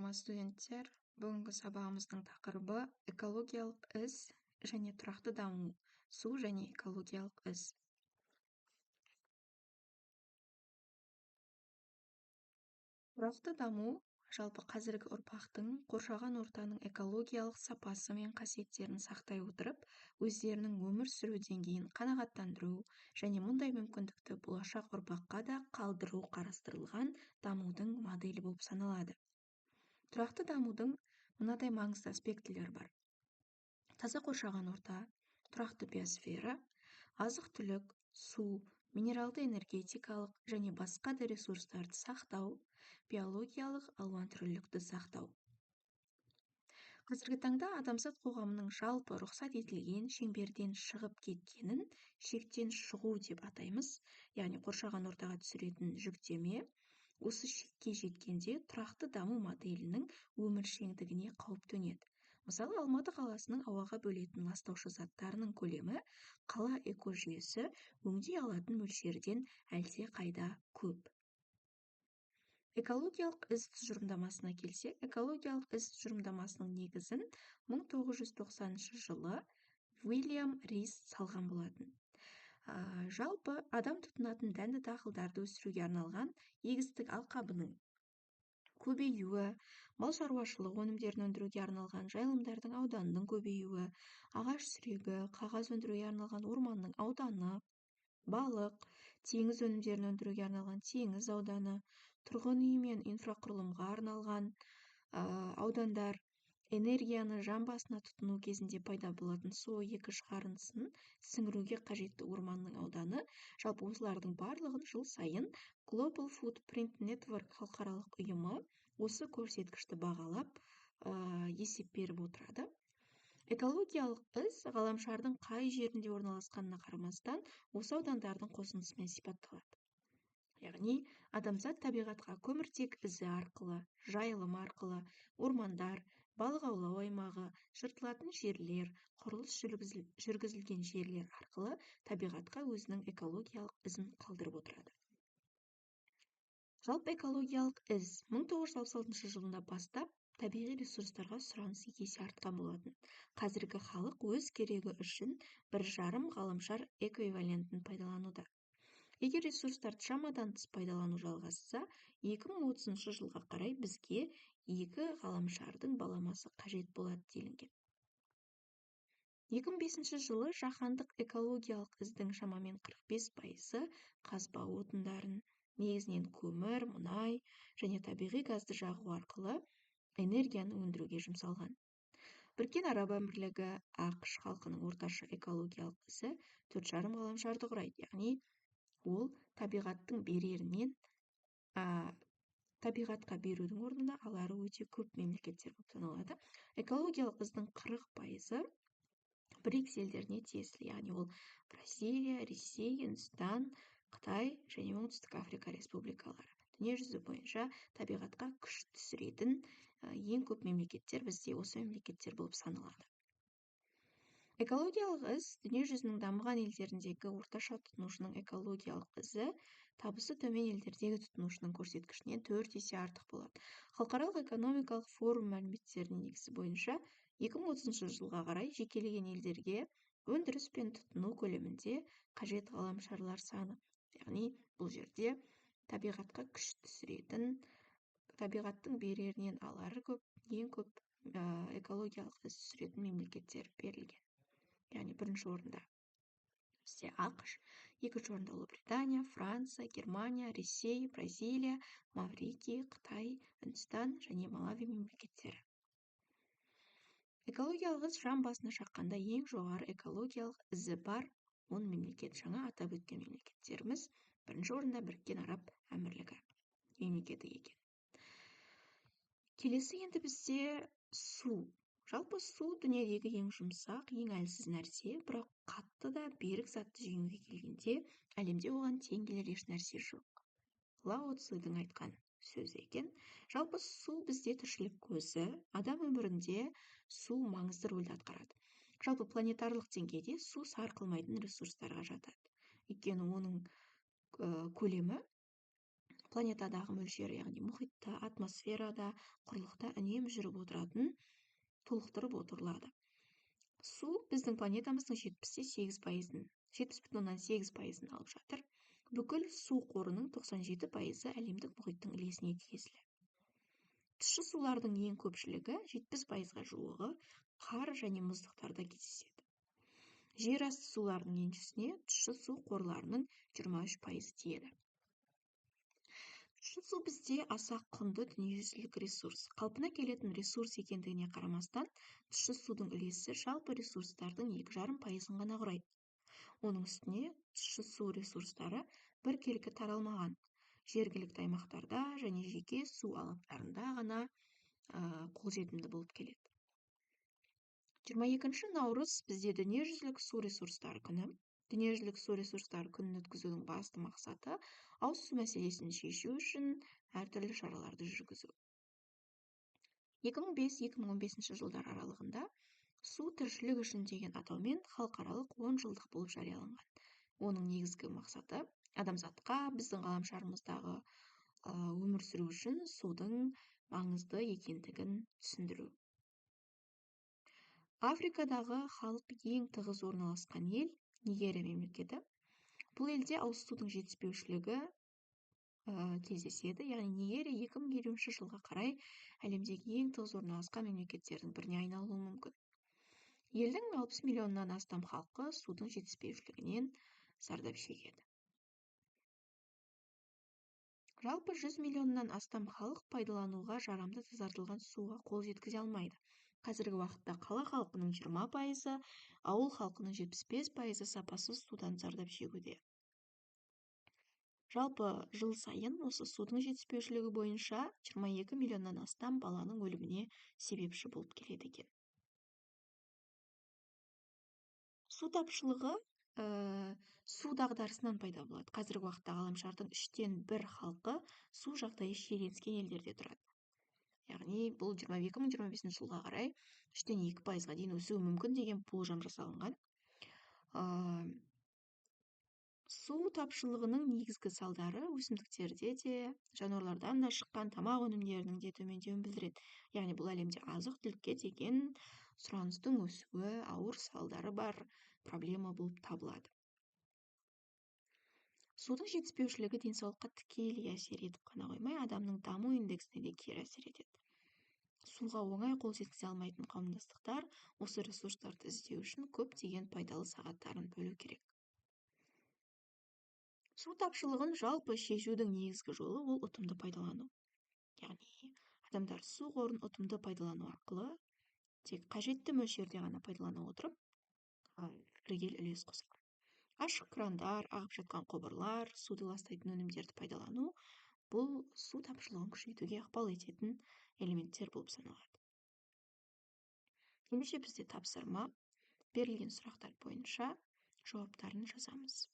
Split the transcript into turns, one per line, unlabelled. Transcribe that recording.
Саламатсыздар ма, студенттер? Бүгінгі сабағымыздың тақырыбы экологиялық із және тұрақты даму. Су және экологиялық із. Тұрақты даму жалпы қазіргі ұрпақтың қоршаған ортаның экологиялық сапасы мен қасиеттерін сақтай отырып, өздерінің өмір сүру деңгейін қанағаттандыру және мұндай мүмкіндікті болашақ ұрпаққа да қалдыру қарастырылған дамудың моделі болып саналады. Тұрақты дамудың мынадай маңызды аспектілері бар: таза қоршаған орта, тұрақты биосфера, азық-түлік, су, минералды энергетикалық және басқа да ресурстарды сақтау, биологиялық алуан түрлілікті сақтау. Қазіргі таңда адамзат қоғамының жалпы рұқсат етілген шеңберден шығып кеткенін шектен шығу деп атаймыз. Яғни қоршаған ортаға түсіретін жүктеме осы шекке жеткенде тұрақты даму моделінің өміршеңдігіне қауіп төнеді. Мысалы, Алматы қаласының ауаға бөлетін ластаушы заттарының көлемі қала экожүйесі өңдей алатын мөлшерден әлде қайда көп. Экологиялық із тұжырымдамасына келсек, экологиялық із тұжырымдамасының негізін 1990 жылы Уильям Рис салған болатын. Жалпы адам тұтынатын дәнді дақылдарды өсіруге арналған егістік алқабының көбеюі, мал шаруашылық өнімдерін өндіруге арналған жайылымдардың ауданының көбеюі, ағаш сүрегі, қағаз өндіруге арналған орманның ауданы, балық, теңіз өнімдерін өндіруге арналған теңіз ауданы, тұрғын үй мен инфрақұрылымға арналған аудандар, энергияны жан басына тұтыну кезінде пайда болатын СО2 шығарындысын сіңіруге қажетті орманның ауданы. Жалпы осылардың барлығын жыл сайын Global Footprint Network халықаралық ұйымы осы көрсеткішті бағалап есеп беріп отырады. Экологиялық із ғаламшардың қай жерінде орналасқанына қарамастан осы аудандардың қосындысымен сипатталады. Яғни адамзат табиғатқа көміртек ізі арқылы, жайылым арқылы, ормандар, балық аулау аймағы, жыртылатын жерлер, құрылыс жүргізілген жерлер арқылы табиғатқа өзінің экологиялық ізін қалдырып отырады. Жалпы экологиялық із 1966 жылында бастап табиғи ресурстарға сұраныс 2 есе артқан болатын. Қазіргі халық өз керегі үшін 1,5 ғаламшар эквивалентін пайдалануда. Егер ресурстарды шамадан тыс пайдалану жалғасса, 2030 жылға қарай бізге 2 ғаламшардың баламасы қажет болады делінген. 2005 жылы жаһандық экологиялық іздің шамамен 45% қазба отындарын, негізінен көмір, мұнай және табиғи газды жағу арқылы энергияны өндіруге жұмсалған. Біріккен Араб Әмірлігі ақш халқының орташа экологиялық ізі 4,5 ғаламшарды құрайды. Яғни ол табиғаттың берерінен табиғатқа берудің орнына алары өте көп мемлекеттер болып саналады. Экологиялық іздің 40% БРИКС елдеріне тиесілі, яғни ол Бразилия, Ресей, Үндістан, Қытай және Оңтүстік Африка республикалары. Дүниежүзі бойынша табиғатқа күш түсіретін ең көп мемлекеттер бізде осы мемлекеттер болып саналады. Экологиялық із дүниежүзінің дамыған елдеріндегі орташа тұтынушының экологиялық ізі табысы төмен елдердегі тұтынушының көрсеткішінен 4 есе артық болады. Халықаралық экономикалық форум мәліметтерінің негізі бойынша 2030 жылға қарай жекелеген елдерге өндіріс пен тұтыну көлемінде қажет ғаламшарлар саны. Яғни бұл жерде табиғатқа күш түсіретін, табиғаттың берерінен алары көп, ең көп экологиялық із түсіретін мемлекеттер берілген. Яғни бірінші орында бізде ақш, екінші орында Ұлыбритания, Франция, Германия, Ресей, Бразилия, Маврикий, Қытай, Үндістан және Малави мемлекеттері. Экологиялық із жан басына шаққанда ең жоғары экологиялық ізі бар 10 мемлекет. Жаңа атап өткен мемлекеттеріміз бірінші орында Біріккен Араб Әмірлігі мемлекеті екен. Келесі енді бізде су. Жалпы су дүниедегі ең жұмсақ, ең әлсіз нәрсе, бірақ қатты да берік затты жеңуге келгенде әлемде оған тең келер еш нәрсе жоқ. Лао Цзыдың айтқан сөзі екен. Жалпы су бізде тіршілік көзі, адам өмірінде су маңызды рөлді атқарады. Жалпы планетарлық деңгейде су сарқылмайтын ресурстарға жатады. Өйткені оның көлемі планетадағы мөлшері, яғни мұхитта, атмосферада, құрлықта үнемі жүріп отыратын, толықтырып отырылады. Су біздің планетамыздың 78%-ін, 70,8%-ын алып жатыр. Бүкіл су қорының 97%-ы әлемдік мұхиттың үлесіне тиесілі. Тұщы сулардың ең көпшілігі, 70%-ға жуығы, қар және мұздықтарда кездеседі. Жер асты сулардың еншісіне тұщы су қорларының 23% тиеді. Тұщы су бізде аса құнды дүниежүзілік ресурс. Қалпына келетін ресурс екендігіне қарамастан, тұщы судың үлесі жалпы ресурстардың 2,5%-ын ғана құрайды. Оның үстіне тұщы су ресурстары біркелкі таралмаған, жергілікті аймақтарда және жеке су алаптарында ғана қолжетімді болып келеді. 22 наурыз бізде дүниежүзілік су ресурстары күні. Дүниежүзілік су ресурстары күнін өткізудің басты мақсаты ауыз су мәселесін шешу үшін әртүрлі шараларды жүргізу. 2005-2015 жылдар аралығында су тіршілік үшін деген атаумен халықаралық 10 жылдық болып жарияланған. Оның негізгі мақсаты адамзатқа біздің ғаламшарымыздағы өмір сүру үшін судың маңызды екендігін түсіндіру. Африкадағы халық ең тығыз орналасқан ел Нигерия мемлекеті. Бұл елде ауыз судың жетіспеушілігі кездеседі. Яғни Нигерия 2050 жылға қарай әлемдегі ең тығыз орналасқан мемлекеттердің біріне айналуы мүмкін. Елдің 60 миллионнан астам халқы судың жетіспеушілігінен зардап шегеді. Жалпы 100 миллионнан астам халық пайдалануға жарамды тазартылған суға қол жеткізе алмайды. Қазіргі уақытта қала халқының 20%, ауыл халқының 75%-і сапасыз судан зардап шегуде. Жалпы жыл сайын осы судың жетіспеушілігі бойынша 22 миллионнан астам баланың өліміне себепші болып келеді екен. Су тапшылығы су дағдарысынан пайда болады. Қазіргі уақытта ғаламшардың 1/3 халқы су жағдайы шиеленіскен елдерде тұрады. Яғни бұл 2025 жылға қарай 3-2%-ға дейін өсуі мүмкін деген болжам жасалынған. Су тапшылығының негізгі салдары өсімдіктерде де, жануарлардан да шыққан тамақ өнімдерінің де төмендеуін білдіреді. Яғни бұл әлемде азық-түлікке деген сұраныстың өсуі ауыр салдары бар проблема болып табылады. Судың жетіспеушілігі денсаулыққа тікелей әсер етіп қана қоймай, адамның даму индексіне де кері әсер етеді. Суға оңай қол жеткізе алмайтын қауымдастықтар осы ресурстарды іздеу үшін көптеген пайдалы сағаттарын бөлу керек. Су тапшылығын жалпы шешудің негізгі жолы ол ұтымды пайдалану. Яғни адамдар су қорын ұтымды пайдалану арқылы тек қажетті мөлшерде ғана пайдалана отырып, біргел үлес қосады. Ашық крандар, ағып жатқан құбырлар, суды ластайтын өнімдерді пайдалану бұл су тапшылығын күшейтуге ықпал ететін элементтер болып саналады. Ендеше бізде тапсырма берілген сұрақтар бойынша жауаптарын жазамыз.